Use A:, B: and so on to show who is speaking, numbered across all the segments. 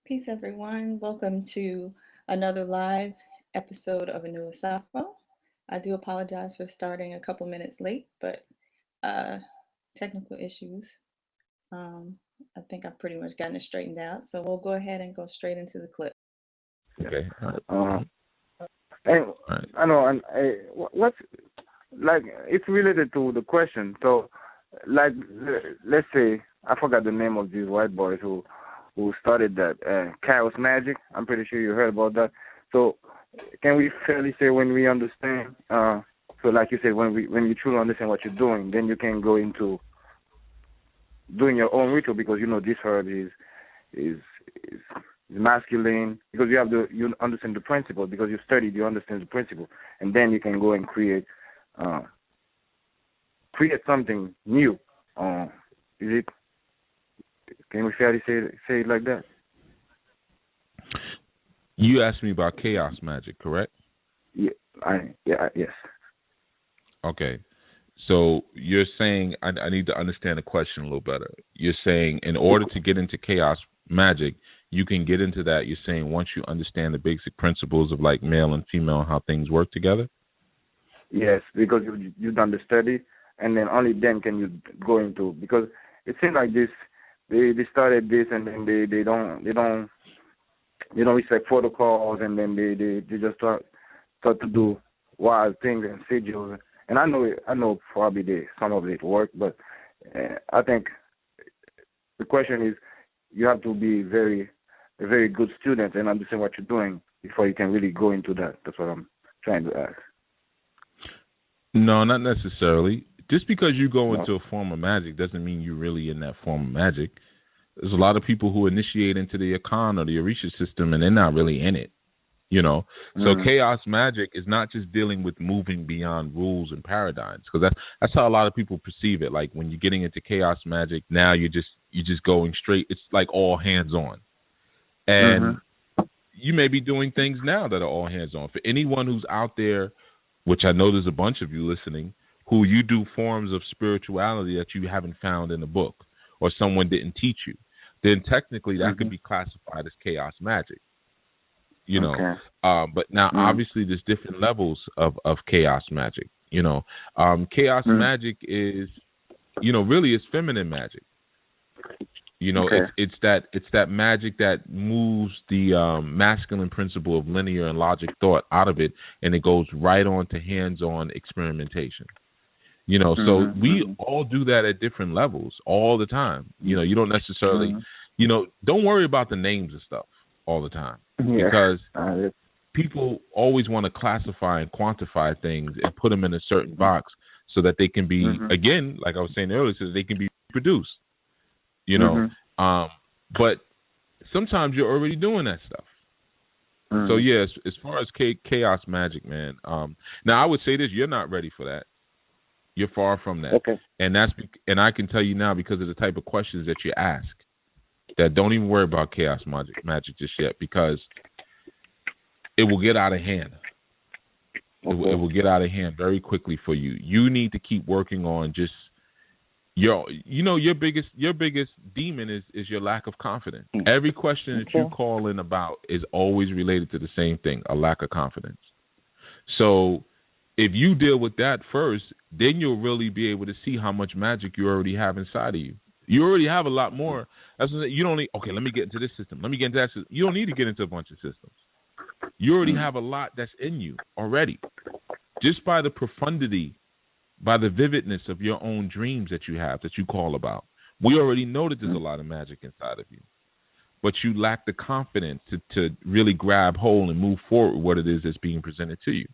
A: Peace, everyone. Welcome to another live episode of A New Asafo. I do apologize for starting a couple minutes late, but uh, technical issues. I think I've pretty much gotten it straightened out. So we'll go ahead and go straight into the clip.
B: Okay.
C: And I know, and what's like it's related to the question. So, like, let's say I forgot the name of these white boys who started that chaos magic. I'm pretty sure you heard about that. So, can we fairly say when we understand? So, like you said, when you truly understand what you're doing, then you can go into doing your own ritual because you know this herb is masculine because you understand the principle because you studied, you understand the principle, and then you can go and create something new. Is it? Can we fairly say it like that?
B: You asked me about chaos magic, correct?
C: Yes.
B: Okay. So you're saying I need to understand the question a little better. You're saying in order to get into chaos magic, you can get into that. You're saying once you understand the basic principles of like male and female and how things work together?
C: Yes, because you've done the study, and then only then can you go into, because it seems like this they started this and then they don't respect protocols, and then they just start to do wild things and sigils. And I know probably some of it work, but I think the question is you have to be a very good student and understand what you're doing before you can really go into that. That's what I'm trying to ask.
B: No, not necessarily. Just because you go into a form of magic doesn't mean you're really in that form of magic. There's a lot of people who initiate into the Akan or the Orisha system and they're not really in it. You know, so chaos magic is not just dealing with moving beyond rules and paradigms, because that's how a lot of people perceive it. Like when you're getting into chaos magic, now you're just going straight. It's like all hands on, and you may be doing things now that are all hands on. For anyone who's out there, which I know there's a bunch of you listening, who you do forms of spirituality that you haven't found in a book or someone didn't teach you, then technically that could be classified as chaos magic. You know, but now obviously there's different levels of chaos magic. You know, chaos magic is, you know, really it's feminine magic. You know, it's that magic that moves the masculine principle of linear and logic thought out of it, and it goes right on to hands-on experimentation. You know, so we all do that at different levels all the time. You know, you don't necessarily, you know, don't worry about the names of stuff all the time. Because people always want to classify and quantify things and put them in a certain box so that they can be, again, like I was saying earlier, so that they can be produced, you know. But sometimes you're already doing that stuff. So, yes, as far as chaos magic, man, now I would say this, you're not ready for that. You're far from that. And and I can tell you now because of the type of questions that you ask, that don't even worry about chaos magic just yet, because it will get out of hand. It will get out of hand very quickly for you. You need to keep working on just your biggest demon is your lack of confidence. Every question that you call in about is always related to the same thing, a lack of confidence. So if you deal with that first, then you'll really be able to see how much magic you already have inside of you. You already have a lot more. That's what you don't need. Okay, let me get into this system. Let me get into that system. You don't need to get into a bunch of systems. You already have a lot that's in you already. Just by the profundity, by the vividness of your own dreams that you have, that you call about. We already know that there's a lot of magic inside of you. But you lack the confidence to really grab hold and move forward with what it is that's being presented to you.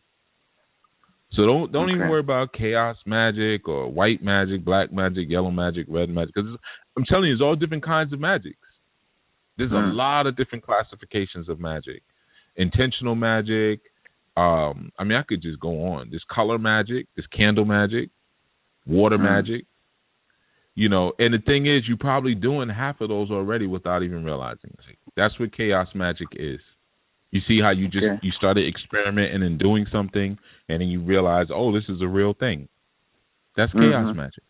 B: So don't even worry about chaos magic or white magic, black magic, yellow magic, red magic. Because I'm telling you, there's all different kinds of magics. There's a lot of different classifications of magic. Intentional magic. I mean, I could just go on. There's color magic. There's candle magic. Water magic. You know, and the thing is, you're probably doing half of those already without even realizing it. That's what chaos magic is. You see how you started experimenting and doing something, and then you realize, oh, this is a real thing. That's chaos magic.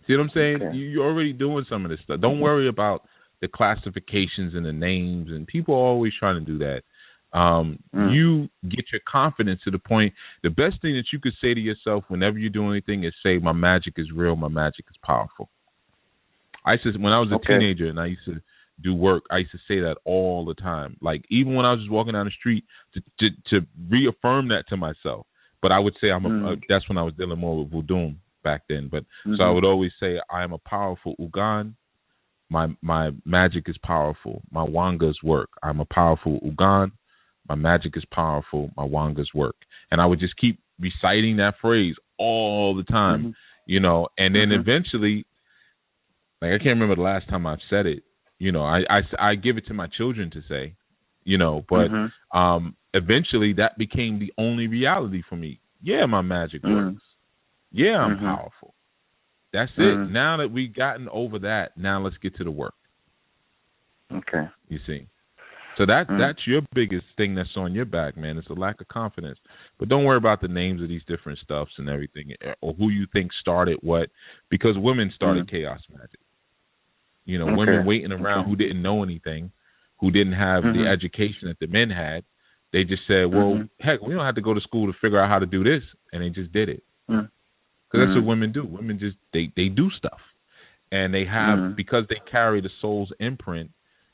B: See what I'm saying? You're already doing some of this stuff. Don't worry about the classifications and the names, and people are always trying to do that. You get your confidence to the point. The best thing that you could say to yourself whenever you do anything is say, "My magic is real. My magic is powerful." When I was a teenager and I used to do work, I used to say that all the time. Like even when I was just walking down the street to reaffirm that to myself. But I would say that's when I was dealing more with voodoo back then. But so I would always say, "I am a powerful Ugan. My magic is powerful. My wangas work. I'm a powerful Ugan. My magic is powerful. My wangas work." And I would just keep reciting that phrase all the time, you know. And then eventually, like I can't remember the last time I've said it. You know, I give it to my children to say, you know. But eventually, that became the only reality for me. Yeah, my magic works. Yeah, I'm powerful. That's it. Now that we've gotten over that, now let's get to the work.
C: Okay.
B: You see. So that's your biggest thing that's on your back, man. It's a lack of confidence. But don't worry about the names of these different stuffs and everything, or who you think started what, because women started chaos magic. You know, women waiting around who didn't know anything, who didn't have the education that the men had. They just said, well, heck, we don't have to go to school to figure out how to do this. And they just did it. Because that's what women do. Women just, they do stuff. And they have, because they carry the soul's imprint,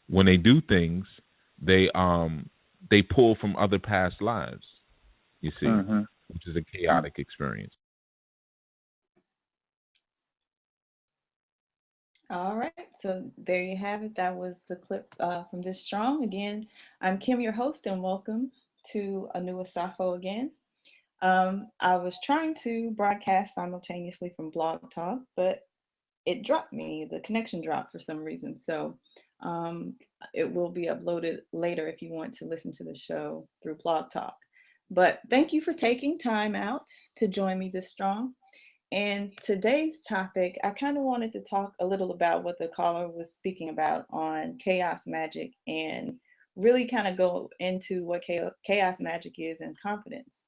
B: when they do things, they pull from other past lives, you see, which is a chaotic experience.
A: All right, so there you have it. That was the clip from This Strong. Again, I'm Kim, your host, and welcome to a new Asafo again. I was trying to broadcast simultaneously from Blog Talk, but it dropped me. The connection dropped for some reason. So it will be uploaded later if you want to listen to the show through Blog Talk. But thank you for taking time out to join me this strong. And today's topic, I kind of wanted to talk a little about what the caller was speaking about on chaos magic and really kind of go into what chaos magic is and confidence.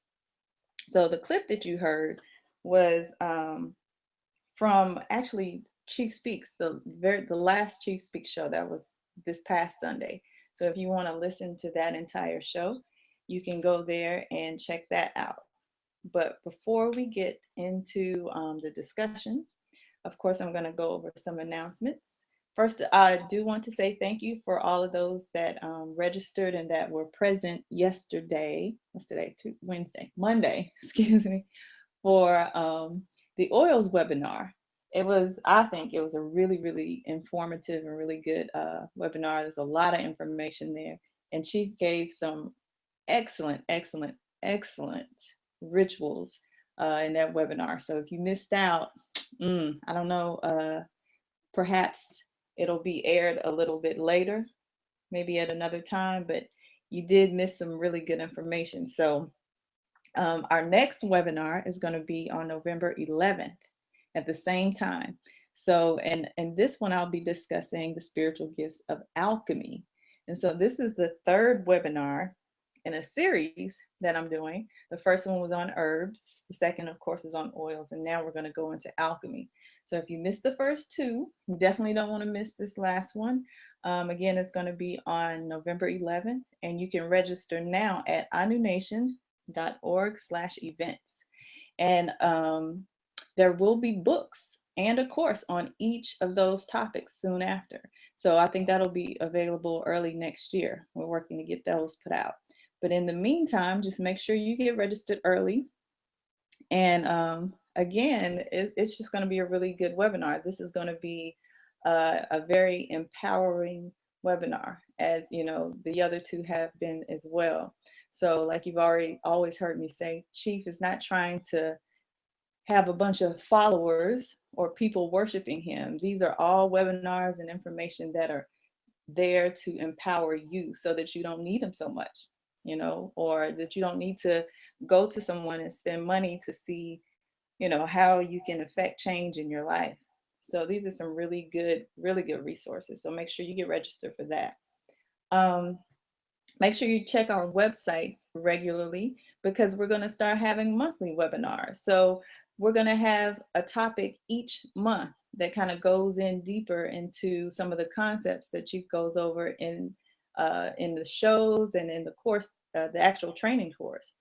A: So the clip that you heard was from actually Chief Speaks, the last Chief Speaks show that was this past Sunday. So if you want to listen to that entire show, you can go there and check that out. But before we get into the discussion, of course, I'm going to go over some announcements. First, I do want to say thank you for all of those that registered and that were present yesterday. What's today? Monday, excuse me, for the oils webinar. I think it was a really, really informative and really good webinar. There's a lot of information there. And Chief gave some excellent rituals in that webinar. So if you missed out, I don't know, perhaps it'll be aired a little bit later, maybe at another time, but you did miss some really good information. So our next webinar is going to be on November 11th at the same time. So, and this one I'll be discussing the spiritual gifts of alchemy. And so this is the third webinar in a series that I'm doing. The first one was on herbs. The second, of course, is on oils. And now we're going to go into alchemy. So if you missed the first two, you definitely don't want to miss this last one. Again, it's going to be on November 11th. And you can register now at anunation.org/events. And there will be books and a course on each of those topics soon after. So I think that'll be available early next year. We're working to get those put out. But in the meantime, just make sure you get registered early. And again, it's just going to be a really good webinar. This is going to be a very empowering webinar, as you know, the other two have been as well. So like you've always heard me say, Chief is not trying to have a bunch of followers or people worshiping him. These are all webinars and information that are there to empower you so that you don't need him so much, you know, or that you don't need to go to someone and spend money to see, you know, how you can affect change in your life. So these are some really good resources. So make sure you get registered for that. Make sure you check our websites regularly because we're going to start having monthly webinars. So we're going to have a topic each month that kind of goes in deeper into some of the concepts that Chief goes over in the shows and in the course, the actual training course.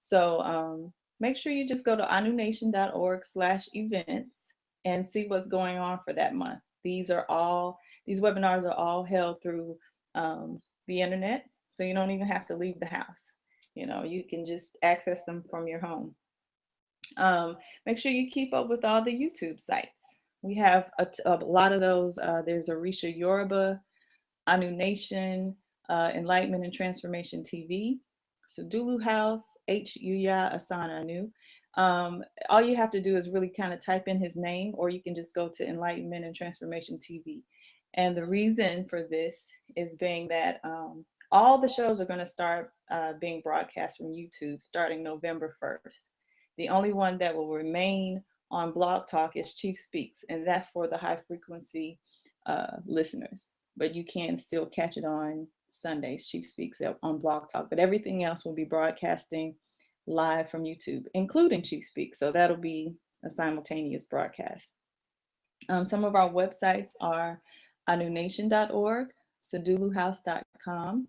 A: So make sure you just go to anunation.org/events and see what's going on for that month. These webinars are all held through the internet, so you don't even have to leave the house. You can just access them from your home. Make sure you keep up with all the YouTube sites. We have a lot of those. There's Orisha Yoruba, Anu Nation, Enlightenment and Transformation TV, Sadulu House, H. Yuya Asana Anu. All you have to do is really kind of type in his name, or you can just go to Enlightenment and Transformation TV. And the reason for this is being that all the shows are going to start being broadcast from YouTube starting November 1st. The only one that will remain on Blog Talk is Chief Speaks, and that's for the high frequency listeners. But you can still catch it on Sundays, Chief Speaks on Blog Talk. But everything else will be broadcasting live from YouTube, including Chief Speaks. So that'll be a simultaneous broadcast. Some of our websites are anunation.org, saduluhouse.com,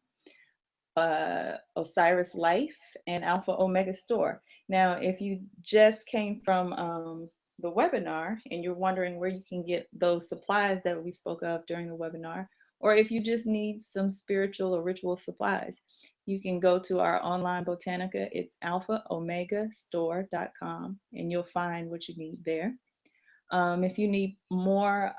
A: Osiris Life, and Alpha Omega Store. Now, if you just came from the webinar and you're wondering where you can get those supplies that we spoke of during the webinar, or if you just need some spiritual or ritual supplies, you can go to our online botanica. It's alphaomegastore.com, and you'll find what you need there. If you need more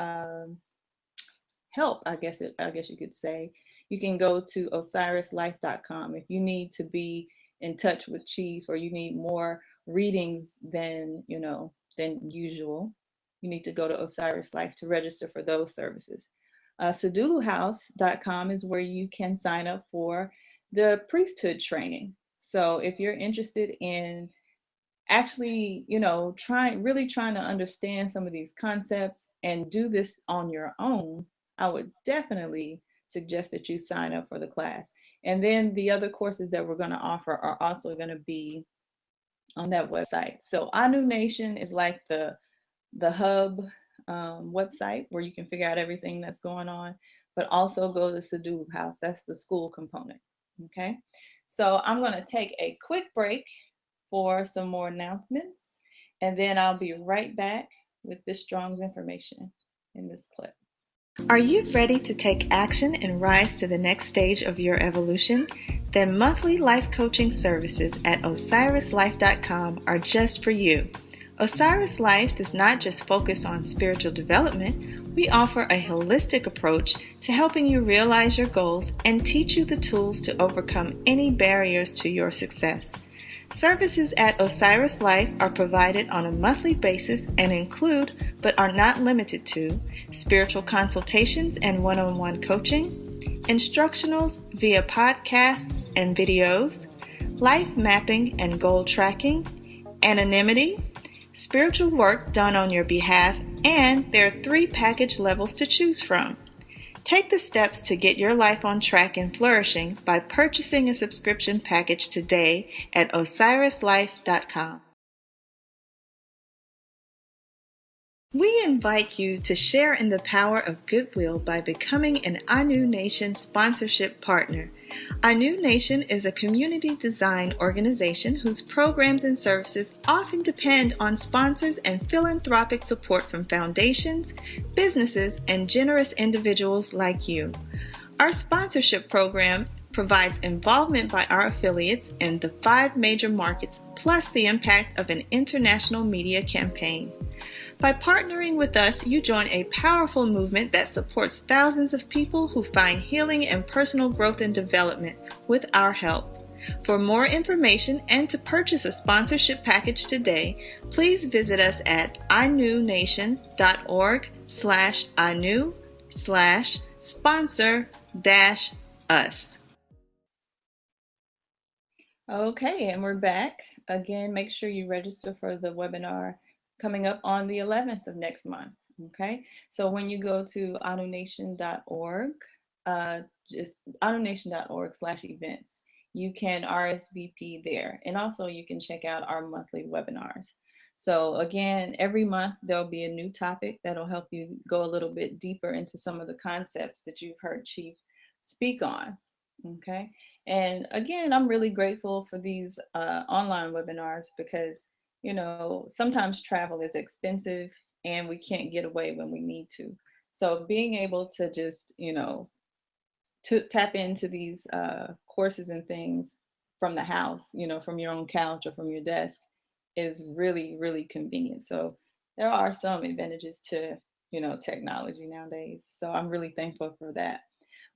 A: help, I guess you could say, you can go to osirislife.com. If you need to be in touch with Chief, or you need more readings than usual, you need to go to Osiris Life to register for those services. SaduluHouse.com is where you can sign up for the priesthood training. So if you're interested in actually, really trying to understand some of these concepts and do this on your own, I would definitely suggest that you sign up for the class. And then the other courses that we're going to offer are also going to be on that website. So Anu Nation is like the hub website where you can figure out everything that's going on, but also go to Sadulu House. That's the school component. Okay, so I'm going to take a quick break for some more announcements, and then I'll be right back with this Strong's information in this clip. Are you ready to take action and rise to the next stage of your evolution? Then monthly life coaching services at osirislife.com are just for you. Osiris Life does not just focus on spiritual development. We offer a holistic approach to helping you realize your goals and teach you the tools to overcome any barriers to your success. Services at Osiris Life are provided on a monthly basis and include, but are not limited to, spiritual consultations and one-on-one coaching, instructionals via podcasts and videos, life mapping and goal tracking, anonymity, spiritual work done on your behalf, and there are 3 package levels to choose from. Take the steps to get your life on track and flourishing by purchasing a subscription package today at osirislife.com. We invite you to share in the power of goodwill by becoming an Anu Nation sponsorship partner. Anu Nation is a community design organization whose programs and services often depend on sponsors and philanthropic support from foundations, businesses, and generous individuals like you. Our sponsorship program provides involvement by our affiliates in the 5 major markets, plus the impact of an international media campaign. By partnering with us, you join a powerful movement that supports thousands of people who find healing and personal growth and development with our help. For more information and to purchase a sponsorship package today, please visit us at anunation.org/anu/sponsor-us. Okay, and we're back. Again, make sure you register for the webinar coming up on the 11th of next month. Okay, so when you go to anunation.org, just anunation.org/events, you can RSVP there, and also you can check out our monthly webinars. So again, every month there'll be a new topic that'll help you go a little bit deeper into some of the concepts that you've heard Chief speak on. Okay. And again, I'm really grateful for these online webinars because, sometimes travel is expensive and we can't get away when we need to. So being able to just, to tap into these courses and things from the house, from your own couch or from your desk is really, really convenient. So there are some advantages to, technology nowadays. So I'm really thankful for that.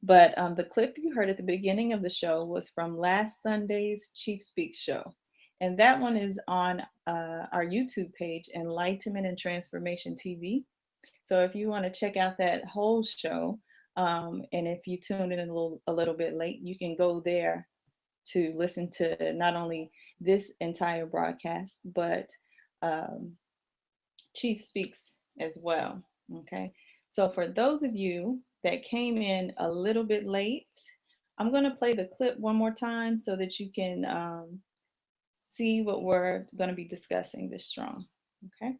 A: But the clip you heard at the beginning of the show was from last Sunday's Chief Speaks show. And that one is on our YouTube page, Enlightenment and Transformation TV. So if you want to check out that whole show, and if you tuned in a little bit late, you can go there to listen to not only this entire broadcast, but Chief Speaks as well. Okay. So for those of you that came in a little bit late, I'm going to play the clip one more time so that you can see what we're going to be discussing this strong. Okay.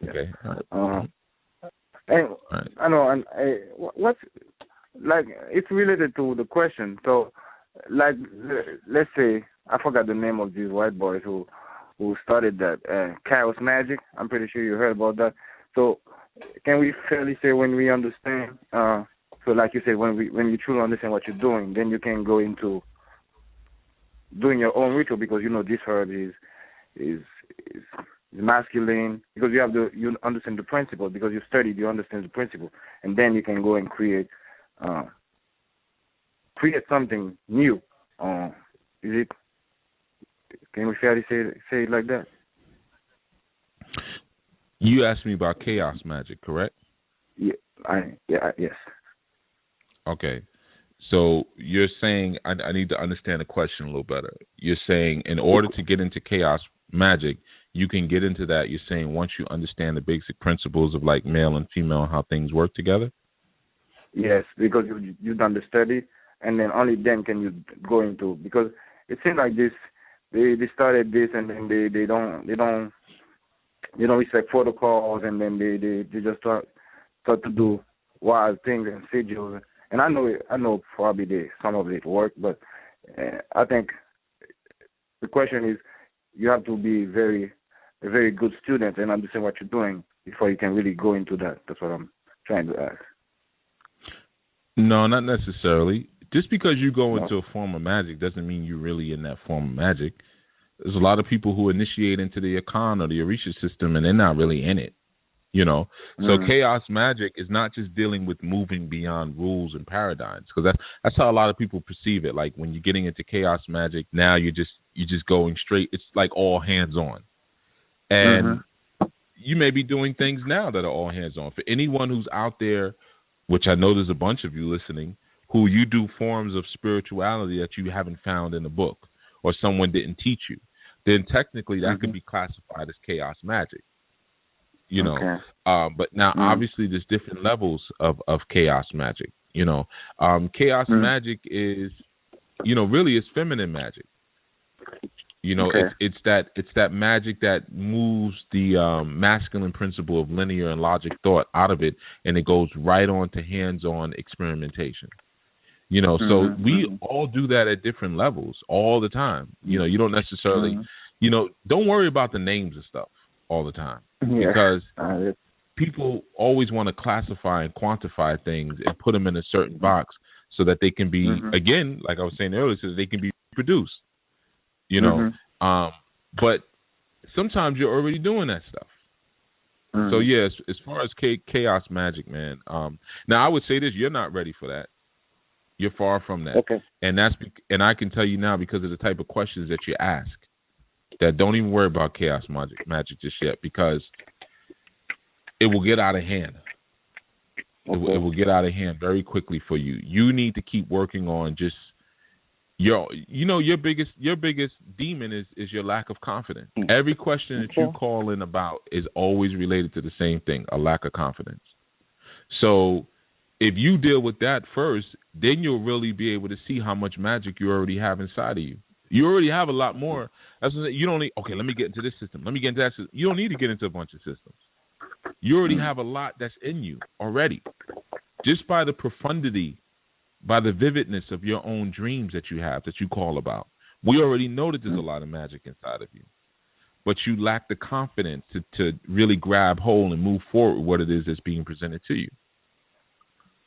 B: Okay.
C: And I know, and what's like it's related to the question. So, like, let's say I forgot the name of these white boys who started that chaos magic. I'm pretty sure you heard about that. So, can we fairly say when we understand? So, like you said, when you truly understand what you're doing, then you can go into doing your own ritual because this herb is masculine because you understand the principle because you studied, you understand the principle, and then you can go and create something new. Is it? Can we fairly say it like that?
B: You asked me about chaos magic, correct?
C: Yes.
B: Okay. So you're saying I need to understand the question a little better. You're saying in order to get into chaos magic, you can get into that. You're saying once you understand the basic principles of like male and female and how things work together?
C: Yes, because you've done the study, and then only then can you go into, because it seems like this they started this and then they don't respect protocols, and then they just start to do wild things and sigils. And I know probably some of it work, but I think the question is you have to be a very good student and understand what you're doing before you can really go into that. That's what I'm trying to ask.
B: No, not necessarily. Just because you go into a form of magic doesn't mean you're really in that form of magic. There's a lot of people who initiate into the Akan or the Orisha system and they're not really in it. So chaos magic is not just dealing with moving beyond rules and paradigms, because that's how a lot of people perceive it. Like when you're getting into chaos magic, now you're just going straight. It's like all hands on, and you may be doing things now that are all hands on. For anyone who's out there, which I know there's a bunch of you listening, who you do forms of spirituality that you haven't found in a book or someone didn't teach you, then technically that could be classified as chaos magic. But now obviously there's different levels of chaos magic. Chaos magic is, really it's feminine magic. It's that magic that moves the masculine principle of linear and logic thought out of it, and it goes right on to hands-on experimentation. So we all do that at different levels all the time. You don't necessarily, don't worry about the names of stuff all the time, because people always want to classify and quantify things and put them in a certain box so that they can be, again, like I was saying earlier, so that they can be produced, but sometimes you're already doing that stuff. So yes, as far as chaos magic, man, now I would say this, you're not ready for that. You're far from that.
C: Okay.
B: And I can tell you now, because of the type of questions that you ask, that don't even worry about chaos magic just yet, because it will get out of hand. It will get out of hand very quickly for you. You need to keep working on just your biggest demon is your lack of confidence. Every question that you call in about is always related to the same thing, a lack of confidence. So if you deal with that first, then you'll really be able to see how much magic you already have inside of you. You already have a lot more. That's what you don't need. Okay, let me get into this system. Let me get into that system. You don't need to get into a bunch of systems. You already have a lot that's in you already, just by the profundity, by the vividness of your own dreams that you have, that you call about. We already know that there's a lot of magic inside of you, but you lack the confidence to really grab hold and move forward with what it is that's being presented to you.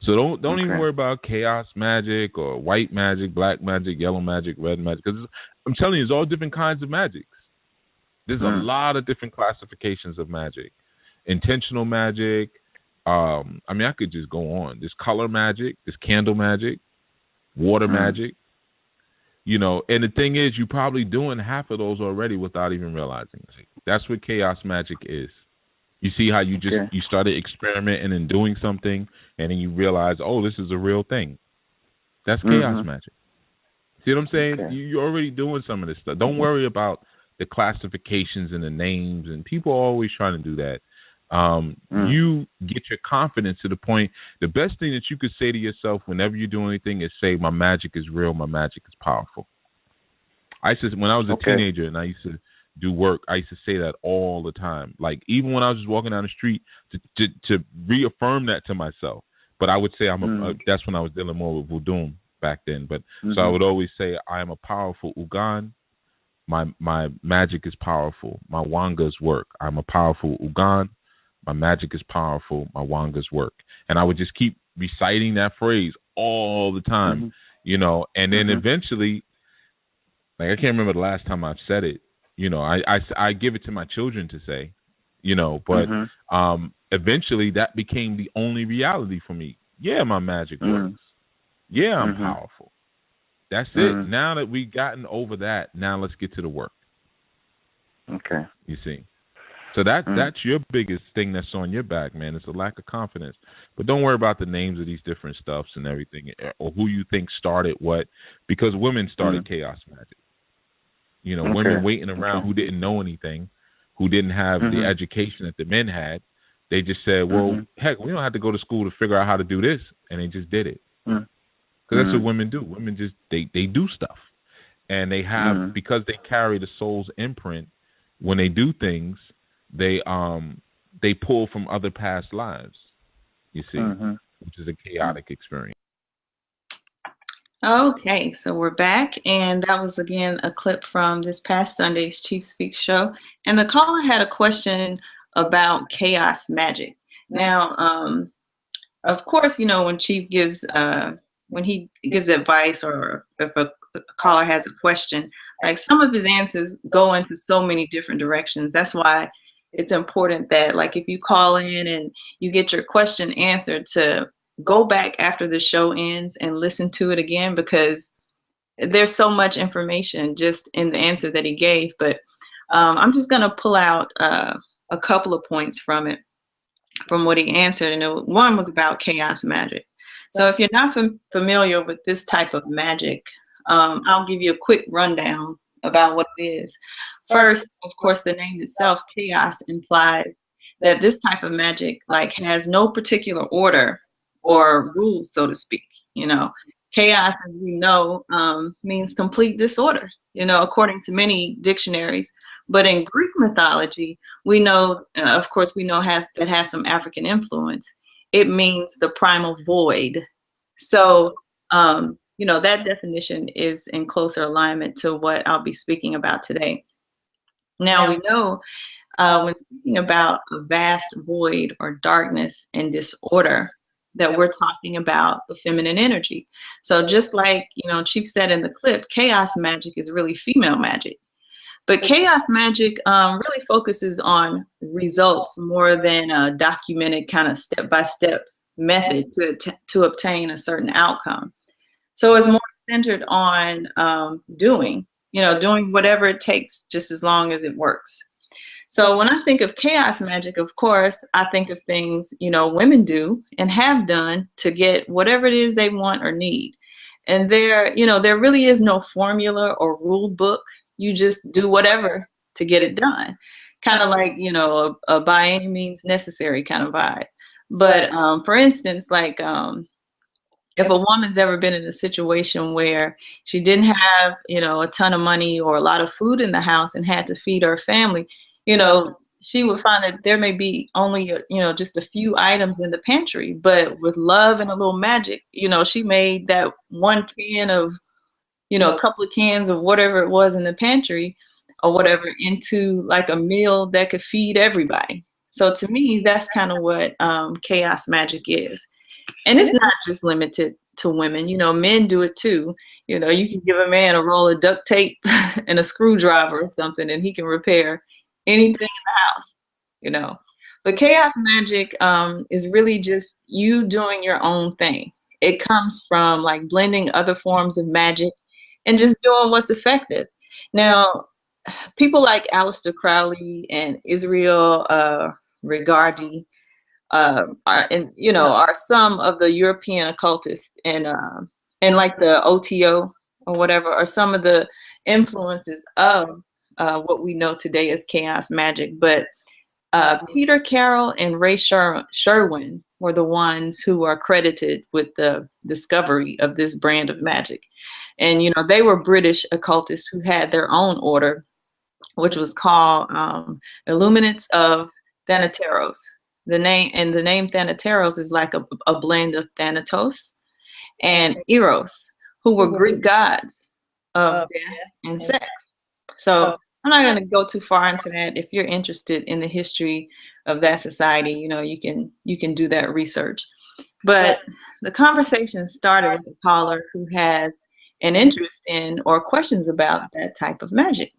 B: So don't even worry about chaos magic or white magic, black magic, yellow magic, red magic, because I'm telling you, there's all different kinds of magics. There's a lot of different classifications of magic. Intentional magic. I mean, I could just go on. There's color magic. There's candle magic. Water magic. You know, and the thing is, you're probably doing half of those already without even realizing it. That's what chaos magic is. You see how you just you started experimenting and doing something, and then you realize, oh, this is a real thing. That's chaos magic. See what I'm saying? You're already doing some of this stuff. Don't worry about the classifications and the names, and people are always trying to do that. You get your confidence to the point. The best thing that you could say to yourself whenever you do anything is say, my magic is real, my magic is powerful. I used to, when I was a teenager and I used to do work, I used to say that all the time. Like, even when I was just walking down the street, to reaffirm that to myself. But I would say that's when I was dealing more with voodoo back then. But so I would always say, I am a powerful Ugan. My magic is powerful. My wangas work. I'm a powerful Ugan. My magic is powerful. My wangas work. And I would just keep reciting that phrase all the time, you know, and then eventually, like, I can't remember the last time I've said it. You know, I give it to my children to say, you know, but eventually that became the only reality for me. Yeah, my magic works. Yeah, I'm powerful. That's it. Now that we've gotten over that, now let's get to the work.
C: Okay.
B: You see. So that's your biggest thing that's on your back, man. It's a lack of confidence. But don't worry about the names of these different stuffs and everything, or who you think started what, because women started chaos magic. You know, women waiting around who didn't know anything, who didn't have the education that the men had. They just said, well, heck, we don't have to go to school to figure out how to do this. And they just did it. Because that's what women do. Women just, they do stuff. And they have, because they carry the soul's imprint, when they do things, they pull from other past lives, you see, which is a chaotic experience.
A: Okay, so we're back, and that was again a clip from this past Sunday's Chief Speak show. And the caller had a question about chaos magic. Now, of course, you know, when Chief gives when he gives advice, or if a caller has a question, like, some of his answers go into so many different directions. That's why it's important that, like, if you call in and you get your question answered, to go back after the show ends and listen to it again, because there's so much information just in the answer that he gave. But I'm just going to pull out a couple of points from it, from what he answered. And one was about chaos magic. So if you're not familiar with this type of magic, I'll give you a quick rundown about what it is. First, of course, the name itself, chaos, implies that this type of magic, like, has no particular order or rules, so to speak. You know, chaos, as we know, means complete disorder, you know, according to many dictionaries. But in Greek mythology, we know, of course, we know that has some African influence. It means the primal void. So, you know, that definition is in closer alignment to what I'll be speaking about today. Now, we know when speaking about a vast void or darkness and disorder, that we're talking about the feminine energy. So just like, you know, Chief said in the clip, chaos magic is really female magic. But chaos magic really focuses on results more than a documented kind of step-by-step method to obtain a certain outcome. So it's more centered on doing whatever it takes, just as long as it works. So when I think of chaos magic, of course, I think of things, you know, women do and have done to get whatever it is they want or need. And there really is no formula or rule book. You just do whatever to get it done. Kind of like, you know, a by any means necessary kind of vibe. But for instance, like if a woman's ever been in a situation where she didn't have, a ton of money or a lot of food in the house and had to feed her family, she would find that there may be only, just a few items in the pantry, but with love and a little magic, she made that one can of, a couple of cans of whatever it was in the pantry or whatever into like a meal that could feed everybody. So to me, that's kind of what chaos magic is. And it's not just limited to women, men do it too. You can give a man a roll of duct tape and a screwdriver or something, and he can repair anything in the house. But chaos magic is really just you doing your own thing. It comes from like blending other forms of magic and just doing what's effective. Now, people like Aleister Crowley and Israel Regardie are some of the European occultists and like the OTO or whatever are some of the influences of what we know today as chaos magic. But Peter Carroll and Ray Sherwin were the ones who are credited with the discovery of this brand of magic. And, they were British occultists who had their own order, which was called Illuminates of Thanateros. The name Thanateros is like a blend of Thanatos and Eros, who were Greek gods of death and sex. So I'm not going to go too far into that. If you're interested in the history of that society, you can do that research. But the conversation started with a caller who has an interest in or questions about that type of magic.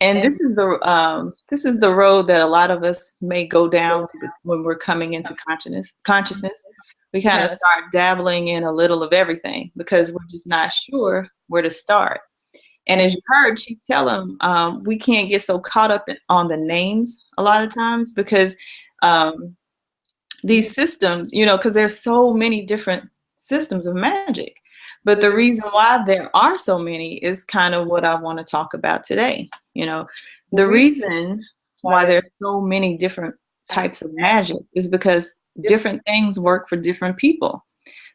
A: And this is the road that a lot of us may go down when we're coming into consciousness. We kind of start dabbling in a little of everything because we're just not sure where to start. And as you heard, she tell them we can't get so caught up on the names a lot of times because these systems, because there's so many different systems of magic. But the reason why there are so many is kind of what I want to talk about today. The reason why there's so many different types of magic is because different things work for different people.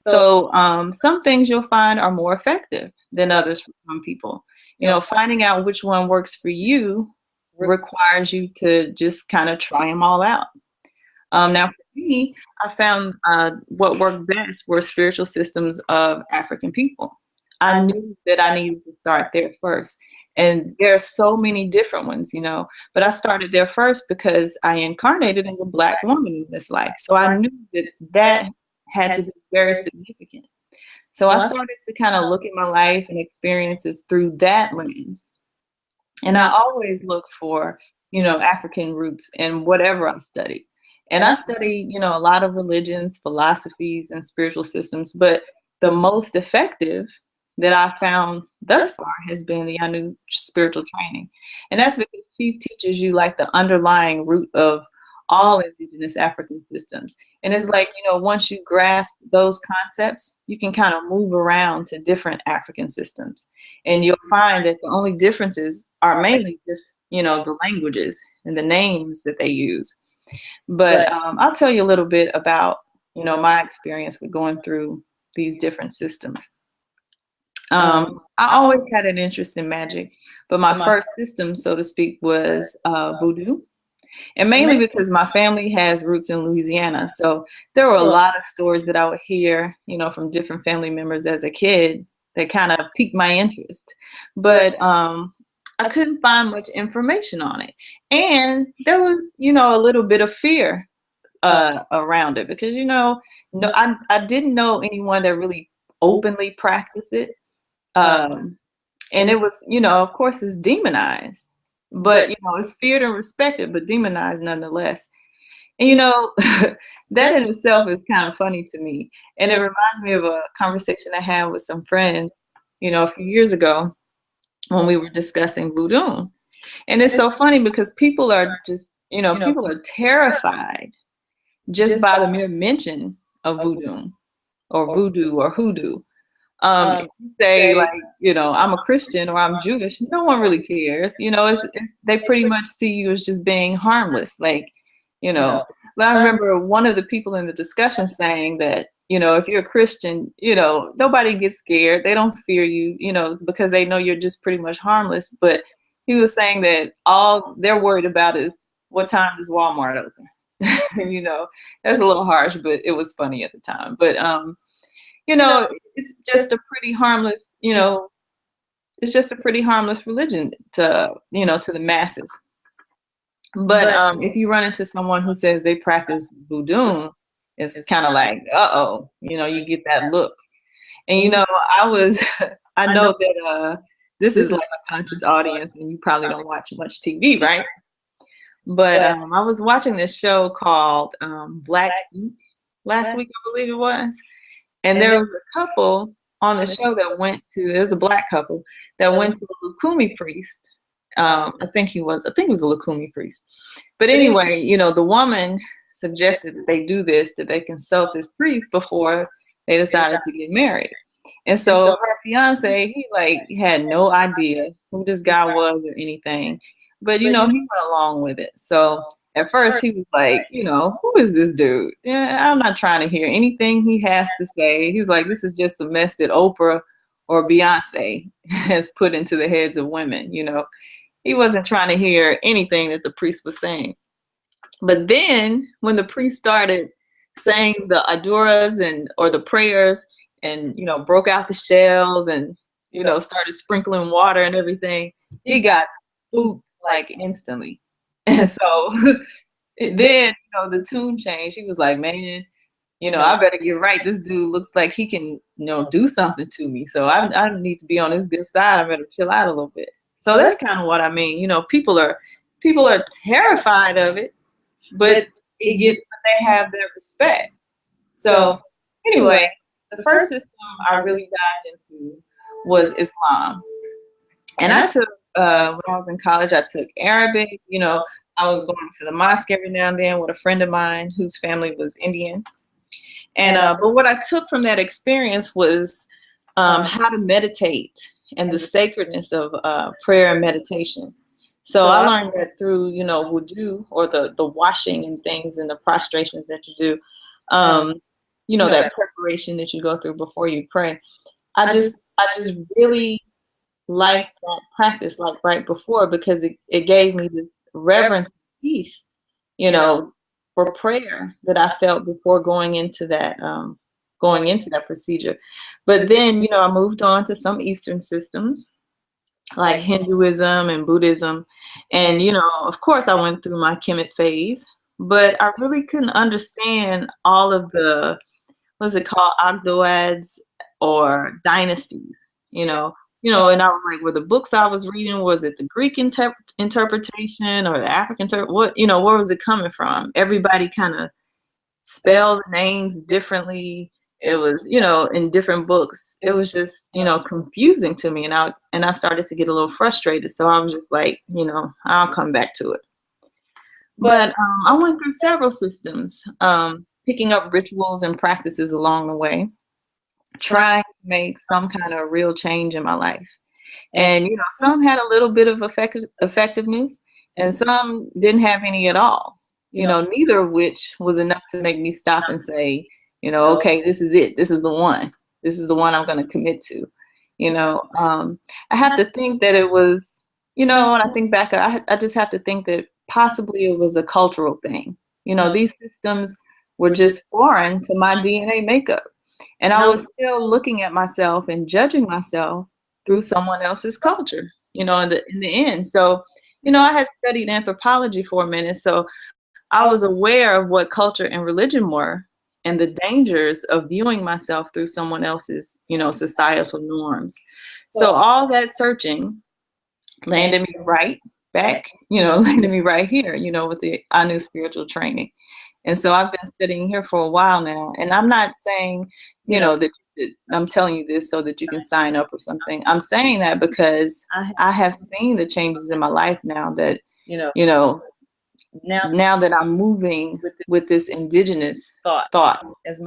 A: So some things you'll find are more effective than others for some people. Finding out which one works for you requires you to just kind of try them all out. Now, for me, I found what worked best were spiritual systems of African people. I knew that I needed to start there first. And there are so many different ones, but I started there first because I incarnated as a Black woman in this life. So I knew that had to be very significant. So I started to kind of look at my life and experiences through that lens. And I always look for, African roots in whatever I studied. And I studied, a lot of religions, philosophies, and spiritual systems, but the most effective that I found thus far has been the Anu spiritual training. And that's because Chief teaches you like the underlying root of all indigenous African systems. And it's like, once you grasp those concepts, you can kind of move around to different African systems. And you'll find that the only differences are mainly just, the languages and the names that they use. But I'll tell you a little bit about, my experience with going through these different systems. I always had an interest in magic, but my first system, so to speak, was voodoo. And mainly because my family has roots in Louisiana. So there were a lot of stories that I would hear, from different family members as a kid that kind of piqued my interest. But I couldn't find much information on it. And there was, a little bit of fear around it because, I didn't know anyone that really openly practiced it. And it was, of course, it's demonized. But, it's feared and respected, but demonized nonetheless. And, that in itself is kind of funny to me. And it reminds me of a conversation I had with some friends, a few years ago when we were discussing voodoo. And it's so funny because people are just, people are terrified just by the mere mention of voodoo or hoodoo. If you say like, I'm a Christian or I'm Jewish, no one really cares. They pretty much see you as just being harmless. Like, but I remember one of the people in the discussion saying that, if you're a Christian, nobody gets scared. They don't fear you, because they know you're just pretty much harmless. But he was saying that all they're worried about is what time does Walmart open? That's a little harsh, but it was funny at the time. But it's just a pretty harmless, it's just a pretty harmless religion to the masses. But if you run into someone who says they practice voodoo, it's kind of like, you get that look. And I know that this is like a conscious audience, and you probably don't watch much TV, right? But I was watching this show called Black Ink last week, I believe it was. And there was a couple on the show that it was a black couple that went to a Lukumi priest. I think it was a Lukumi priest. But anyway, the woman suggested that they do this, that they consult this priest before they decided to get married. And so her fiance, he had no idea who this guy was or anything. But, he went along with it. So at first he was like, who is this dude? Yeah, I'm not trying to hear anything he has to say. He was like, this is just a mess that Oprah or Beyonce has put into the heads of women. He wasn't trying to hear anything that the priest was saying. But then when the priest started saying the aduras or the prayers and, broke out the shells and, started sprinkling water and everything, he got spooked like instantly. And so then, the tune changed. He was like, man, I better get right. This dude looks like he can, do something to me. So I need to be on his good side. I better chill out a little bit. So that's kind of what I mean. People are terrified of it, but they have their respect. So anyway, the first system I really dived into was Islam. And I took, when I was in college, I took Arabic. I was going to the mosque every now and then with a friend of mine whose family was Indian. And but what I took from that experience was how to meditate and the sacredness of prayer and meditation. So I learned that through, wudu, or the washing and things and the prostrations that you do, that preparation that you go through before you pray. I just really liked that practice, like right before, because it gave me this reverence and peace, for prayer that I felt before going into that procedure. But then, I moved on to some Eastern systems like Hinduism and Buddhism. And, of course I went through my Kemet phase, but I really couldn't understand all of the, what's it called, Ogdoads or dynasties, and I was like, were the books I was reading, was it the Greek interpretation or the African, where was it coming from? Everybody kind of spelled names differently. It was, in different books. It was just, confusing to me. And I started to get a little frustrated. So I was just like, I'll come back to it. But I went through several systems, picking up rituals and practices along the way, trying to make some kind of real change in my life. And, some had a little bit of effectiveness and some didn't have any at all, neither of which was enough to make me stop and say, okay, this is it. This is the one. This is the one I'm going to commit to. I have to think that it was, when I think back, I just have to think that possibly it was a cultural thing. These systems were just foreign to my DNA makeup. And I was still looking at myself and judging myself through someone else's culture, in the end. So, I had studied anthropology for a minute. So I was aware of what culture and religion were and the dangers of viewing myself through someone else's, societal norms. So all that searching landed me right back, landed me right here, with the Anu spiritual training. And so I've been studying here for a while now. And I'm not saying, that I'm telling you this so that you can sign up or something. I'm saying that because I have seen the changes in my life now that, now that I'm moving with this indigenous thought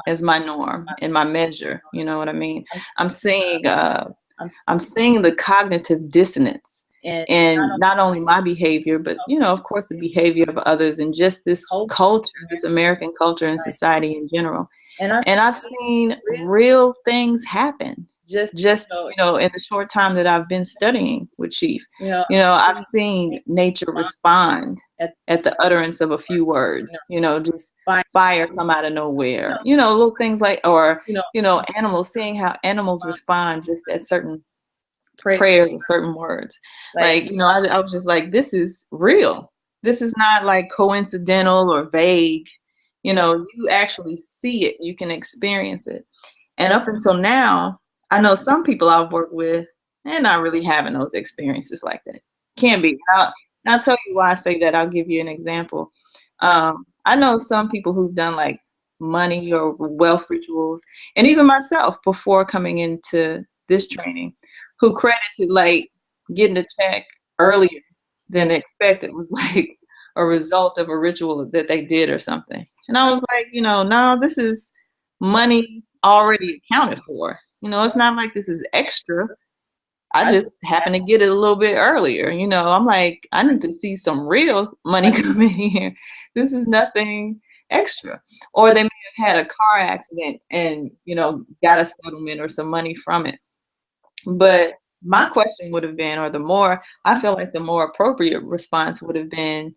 A: as my norm and my measure, you know what I mean? I'm seeing the cognitive dissonance and not only my behavior, but, of course, the behavior of others and just this culture, this American culture and society in general. And I've seen real things happen just, in the short time that I've been studying with Chief. I've seen nature respond at the utterance of a few words, just fire come out of nowhere, little things like, or, animals, seeing how animals respond just at certain prayers or certain words. Like, I was just like, this is real. This is not like coincidental or vague. You actually see it. You can experience it. And up until now, I know some people I've worked with, and not really having those experiences like that. Can be. I'll tell you why I say that. I'll give you an example. I know some people who've done like money or wealth rituals, and even myself before coming into this training, who credited like getting a check earlier than expected was like a result of a ritual that they did or something. And I was like, no, this is money already accounted for. It's not like this is extra. I just happen to get it a little bit earlier. I'm like, I need to see some real money come in here. This is nothing extra. Or they may have had a car accident and, got a settlement or some money from it. But my question would have been, or I feel like the more appropriate response would have been,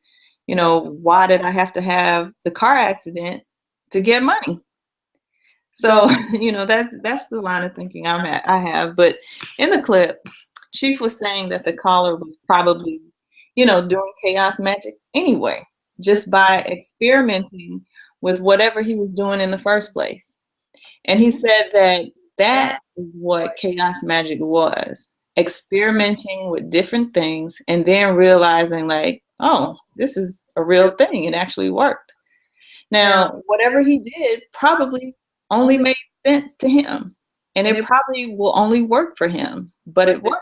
A: why did I have to have the car accident to get money? So, that's the line of thinking I have. But in the clip, Chief was saying that the caller was probably, doing chaos magic anyway, just by experimenting with whatever he was doing in the first place. And he said that is what chaos magic was, experimenting with different things and then realizing like, oh, this is a real thing. It actually worked. Now, whatever he did probably only made sense to him, and it probably will only work for him, but it worked.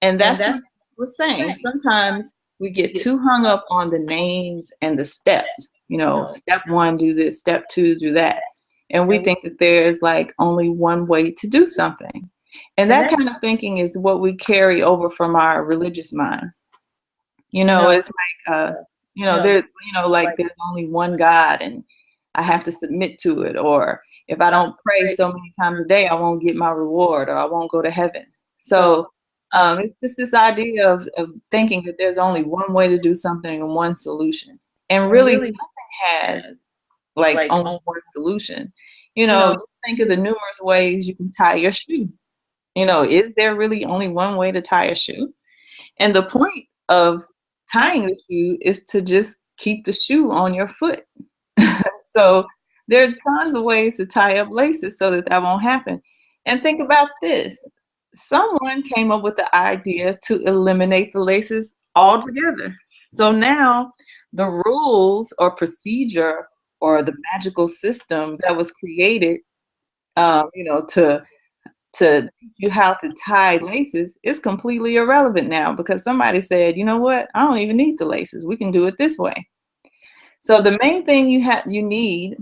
A: And that's what I was saying. Sometimes we get too hung up on the names and the steps, step 1, do this, step 2, do that. And we think that there's like only one way to do something. And that kind of thinking is what we carry over from our religious mind. It's like, there's, like there's only one God and I have to submit to it. Or if I don't pray so many times a day, I won't get my reward or I won't go to heaven. So it's just this idea of thinking that there's only one way to do something and one solution. And really nothing has like only one solution. Just think of the numerous ways you can tie your shoe. Is there really only one way to tie a shoe? And the point of tying the shoe is to just keep the shoe on your foot. So there are tons of ways to tie up laces so that won't happen. And think about this. Someone came up with the idea to eliminate the laces altogether. So now the rules or procedure or the magical system that was created, to teach you how to tie laces is completely irrelevant now because somebody said, you know what, I don't even need the laces. We can do it this way. So the main thing you need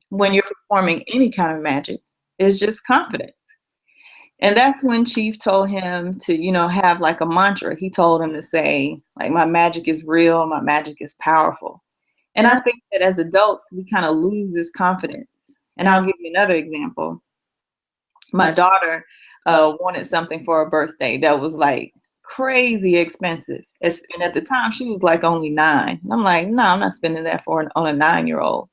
A: when you're performing any kind of magic is just confidence. And that's when Chief told him to, have like a mantra. He told him to say, like, my magic is real, my magic is powerful. And I think that as adults, we kind of lose this confidence. And I'll give you another example. My daughter wanted something for her birthday that was like crazy expensive. And at the time, she was like only 9. And I'm like, no, I'm not spending that on a 9-year-old.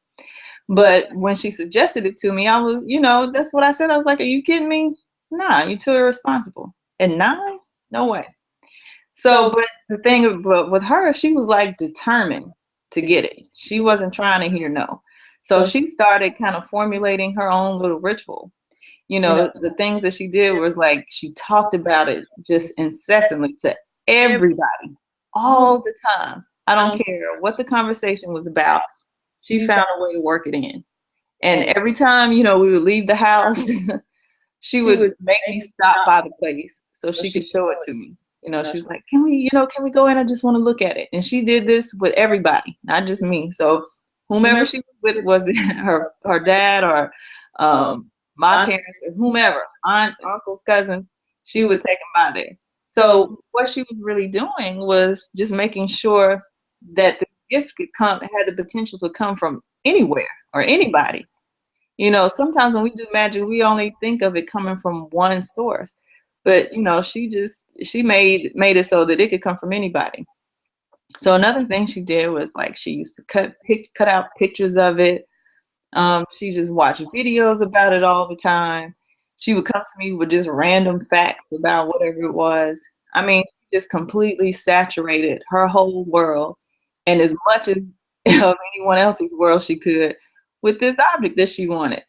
A: But when she suggested it to me, I was, that's what I said. I was like, are you kidding me? Nah, you're too irresponsible. At 9? No way. So, but the thing with her, she was like determined to get it. She wasn't trying to hear no. So she started kind of formulating her own little ritual. The things that she did was like she talked about it just incessantly to everybody all the time. I don't care what the conversation was about. She found a way to work it in. And every time, we would leave the house, she would make me stop by the place so she could show it to me. She was like, can we go in? I just want to look at it. And she did this with everybody, not just me. So whomever she was with, was it her dad or my parents or whomever, aunts, uncles, cousins, she would take them by there. So what she was really doing was just making sure that the gift had the potential to come from anywhere or anybody. You know, sometimes when we do magic, we only think of it coming from one source. But, you know, she made it so that it could come from anybody. So another thing she did was like she used to cut out pictures of it. She just watched videos about it all the time. She would come to me with just random facts about whatever it was. I mean, she just completely saturated her whole world and as much as of anyone else's world she could with this object that she wanted.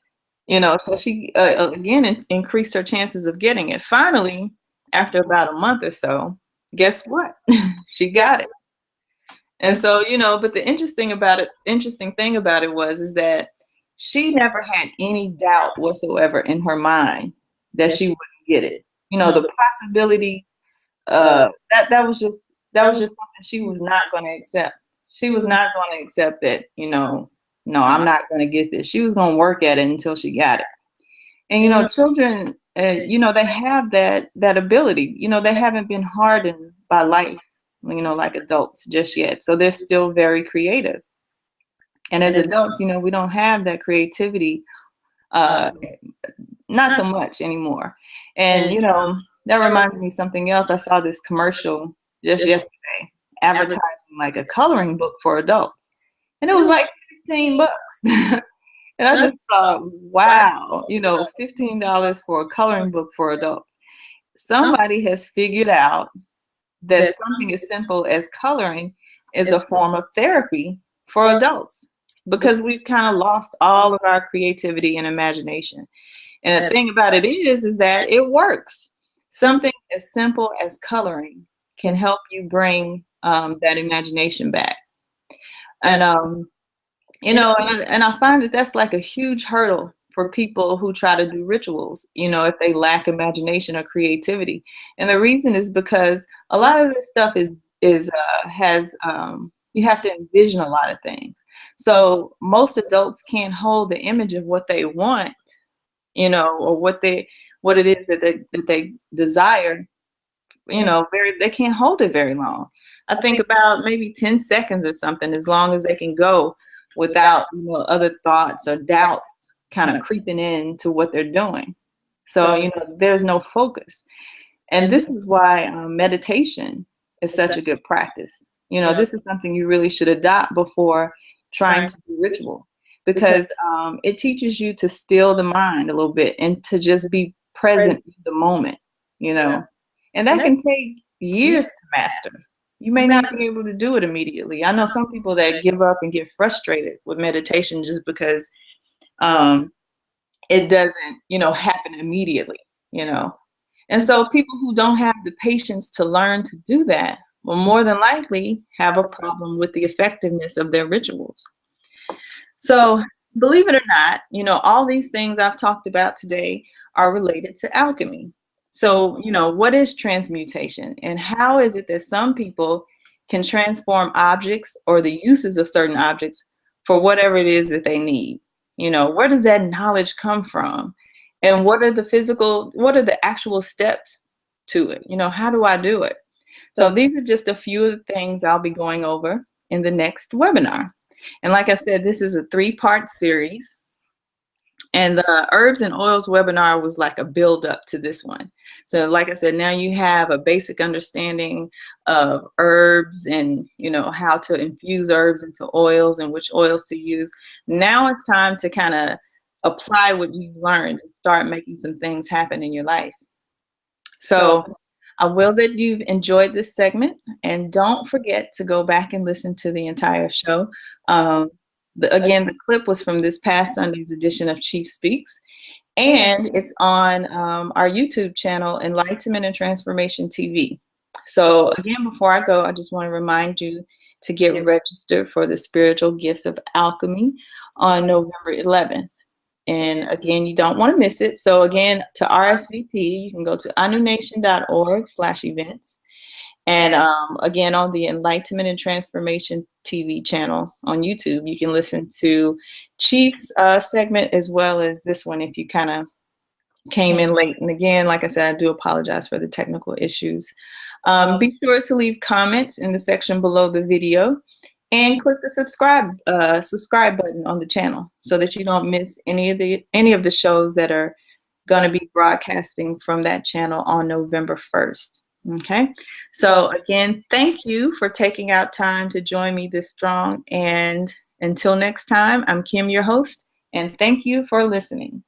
A: You know, so she again increased her chances of getting it. Finally, after about a month or so, guess what? She got it. And so, you know, but the interesting thing about it was is that she never had any doubt whatsoever in her mind that she wouldn't get it. You know, the possibility that was just something she was not going to accept. She was not going to accept that, you know, no, I'm not going to get this. She was going to work at it until she got it. And you know, children, you know, they have that ability. You know, they haven't been hardened by life, you know, like adults just yet. So they're still very creative. And as adults, you know, we don't have that creativity, not so much anymore. And you know, that reminds me of something else. I saw this commercial just yesterday advertising like a coloring book for adults, and it was like $15. And I just thought, wow, you know, $15 for a coloring book for adults. Somebody has figured out that something as simple as coloring is a form of therapy for adults because we've kind of lost all of our creativity and imagination. And the thing about it is that it works. Something as simple as coloring can help you bring that imagination back. And you know, and I find that that's like a huge hurdle for people who try to do rituals, you know, if they lack imagination or creativity. And the reason is because a lot of this stuff has you have to envision a lot of things. So most adults can't hold the image of what they want, you know, or what it is that they desire, you know, they can't hold it very long. I think about maybe 10 seconds or something, as long as they can go without, you know, other thoughts or doubts kind of creeping into what they're doing. So, you know, there's no focus. And this is why meditation is such a good practice. You know, this is something you really should adopt before trying to do rituals, because it teaches you to still the mind a little bit and to just be present in the moment, you know. And that can take years to master. You may not be able to do it immediately. I know some people that give up and get frustrated with meditation just because it doesn't, you know, happen immediately, you know. And so people who don't have the patience to learn to do that will more than likely have a problem with the effectiveness of their rituals. So believe it or not, you know, all these things I've talked about today are related to alchemy. So, you know, what is transmutation and how is it that some people can transform objects or the uses of certain objects for whatever it is that they need? You know, where does that knowledge come from? And what are the actual steps to it? You know, how do I do it? So these are just a few of the things I'll be going over in the next webinar. And like I said, this is a 3-part series. And the herbs and oils webinar was like a build up to this one. So like I said, now you have a basic understanding of herbs and, you know, how to infuse herbs into oils and which oils to use. Now it's time to kind of apply what you've learned and start making some things happen in your life. So I will that you've enjoyed this segment, and don't forget to go back and listen to the entire show. Again, the clip was from this past Sunday's edition of Chief Speaks, and it's on our YouTube channel, Enlightenment and Transformation TV. So again, before I go, I just want to remind you to get registered for the Spiritual Gifts of Alchemy on November 11th. And again, you don't want to miss it. So again, to RSVP, you can go to anunation.org/events. And again, on the Enlightenment and Transformation TV channel on YouTube, you can listen to Chief's segment as well as this one if you kind of came in late. And again, like I said, I do apologize for the technical issues. Be sure to leave comments in the section below the video. and click the subscribe button on the channel so that you don't miss any of the shows that are going to be broadcasting from that channel on November 1st. Okay, so again, thank you for taking out time to join me this strong, and until next time, I'm Kim, your host, and thank you for listening.